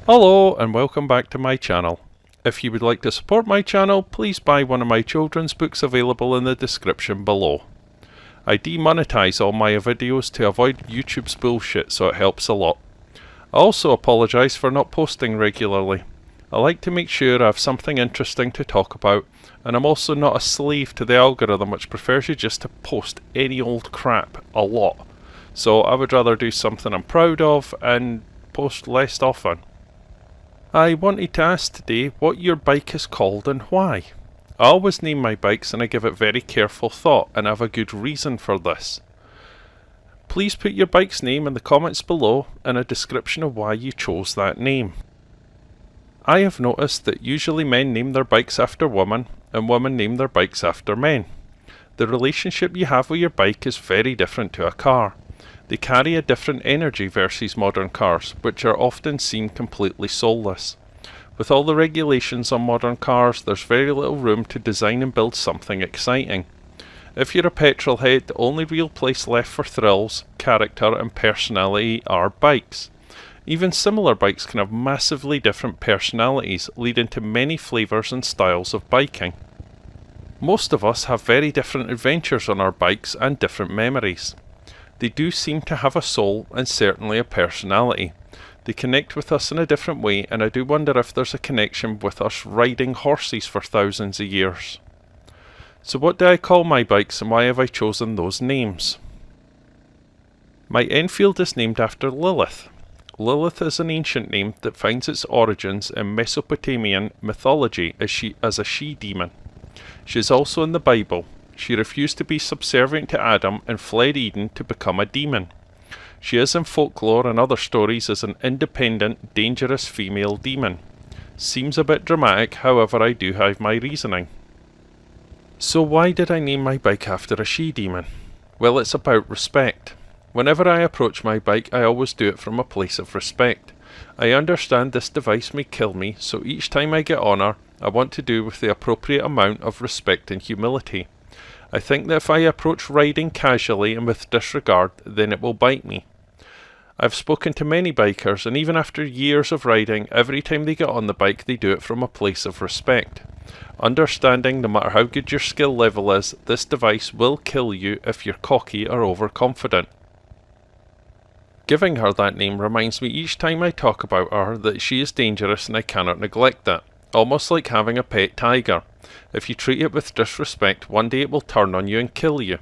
Hello and welcome back to my channel. If you would like to support my channel, please buy one of my children's books available in the description below. I demonetize all my videos to avoid YouTube's bullshit, so it helps a lot. I also apologise for not posting regularly. I like to make sure I have something interesting to talk about, and I'm also not a slave to the algorithm which prefers you just to post any old crap a lot. So I would rather do something I'm proud of and post less often. I wanted to ask today what your bike is called and why. I always name my bikes and I give it very careful thought, and I have a good reason for this. Please put your bike's name in the comments below and a description of why you chose that name. I have noticed that usually men name their bikes after women and women name their bikes after men. The relationship you have with your bike is very different to a car. They carry a different energy versus modern cars, which are often seen completely soulless. With all the regulations on modern cars, there's very little room to design and build something exciting. If you're a petrol head, the only real place left for thrills, character and personality are bikes. Even similar bikes can have massively different personalities, leading to many flavours and styles of biking. Most of us have very different adventures on our bikes and different memories. They do seem to have a soul and certainly a personality. They connect with us in a different way, and I do wonder if there's a connection with us riding horses for thousands of years. So what do I call my bikes and why have I chosen those names? My Enfield is named after Lilith. Lilith is an ancient name that finds its origins in Mesopotamian mythology as a she-demon. She is also in the Bible. She refused to be subservient to Adam and fled Eden to become a demon. She is in folklore and other stories as an independent, dangerous female demon. Seems a bit dramatic, however I do have my reasoning. So why did I name my bike after a she-demon? Well, it's about respect. Whenever I approach my bike, I always do it from a place of respect. I understand this device may kill me, so each time I get on her, I want to do with the appropriate amount of respect and humility. I think that if I approach riding casually and with disregard, then it will bite me. I've spoken to many bikers, and even after years of riding, every time they get on the bike they do it from a place of respect. Understanding no matter how good your skill level is, this device will kill you if you're cocky or overconfident. Giving her that name reminds me each time I talk about her that she is dangerous and I cannot neglect that. Almost like having a pet tiger. If you treat it with disrespect, one day it will turn on you and kill you.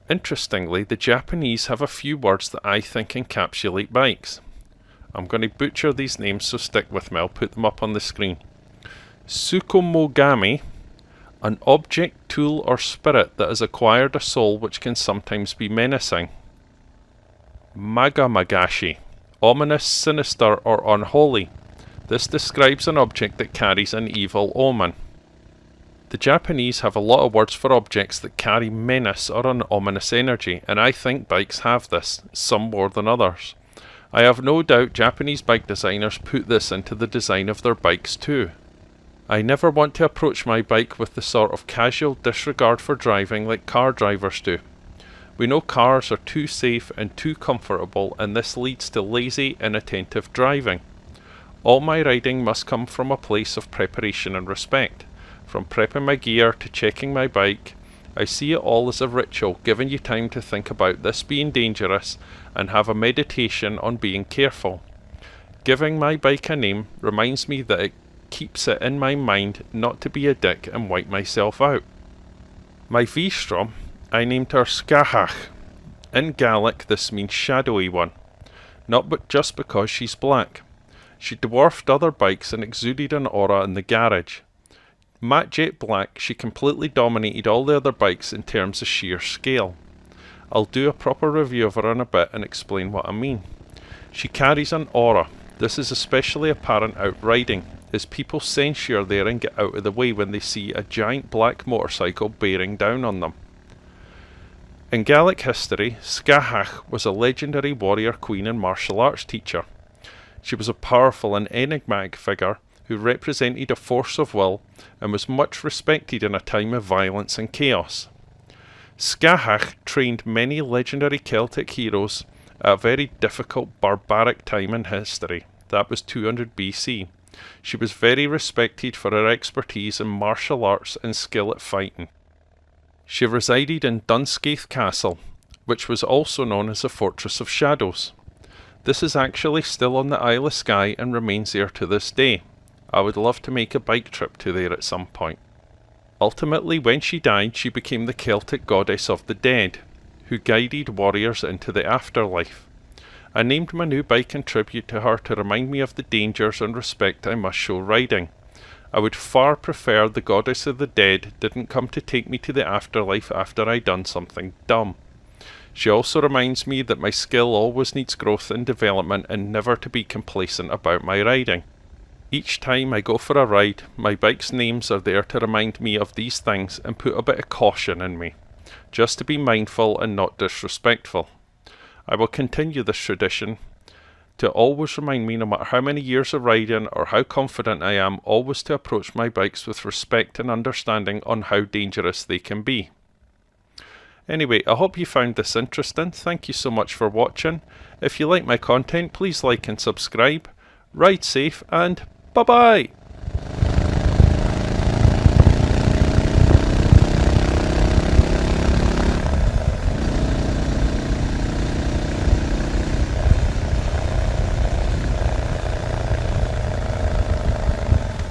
Interestingly, the Japanese have a few words that I think encapsulate bikes. I'm going to butcher these names, so stick with me, I'll put them up on the screen. Tsukumogami, an object, tool or spirit that has acquired a soul which can sometimes be menacing. Magamagashi, ominous, sinister or unholy. This describes an object that carries an evil omen. The Japanese have a lot of words for objects that carry menace or an ominous energy, and I think bikes have this, some more than others. I have no doubt Japanese bike designers put this into the design of their bikes too. I never want to approach my bike with the sort of casual disregard for driving like car drivers do. We know cars are too safe and too comfortable, and this leads to lazy, inattentive driving. All my riding must come from a place of preparation and respect. From prepping my gear to checking my bike, I see it all as a ritual, giving you time to think about this being dangerous and have a meditation on being careful. Giving my bike a name reminds me that it keeps it in my mind not to be a dick and wipe myself out. My V-Strom, I named her Skahach. In Gaelic this means shadowy one, not but just because she's black. She dwarfed other bikes and exuded an aura in the garage. Matte jet black, she completely dominated all the other bikes in terms of sheer scale. I'll do a proper review of her in a bit and explain what I mean. She carries an aura. This is especially apparent out riding, as people sense you're there and get out of the way when they see a giant black motorcycle bearing down on them. In Gaelic history, Skahach was a legendary warrior queen and martial arts teacher. She was a powerful and enigmatic figure who represented a force of will and was much respected in a time of violence and chaos. Skahach trained many legendary Celtic heroes at a very difficult barbaric time in history. that was 200 BC. She was very respected for her expertise in martial arts and skill at fighting. She resided in Dunscaith Castle, which was also known as the Fortress of Shadows. This is actually still on the Isle of Skye and remains there to this day. I would love to make a bike trip to there at some point. Ultimately, when she died, she became the Celtic goddess of the dead, who guided warriors into the afterlife. I named my new bike in tribute to her to remind me of the dangers and respect I must show riding. I would far prefer the goddess of the dead didn't come to take me to the afterlife after I done something dumb. She also reminds me that my skill always needs growth and development and never to be complacent about my riding. Each time I go for a ride, my bike's names are there to remind me of these things and put a bit of caution in me, just to be mindful and not disrespectful. I will continue this tradition to always remind me, no matter how many years of riding or how confident I am, always to approach my bikes with respect and understanding on how dangerous they can be. Anyway, I hope you found this interesting. Thank you so much for watching. If you like my content, please like and subscribe. Ride safe and bye bye!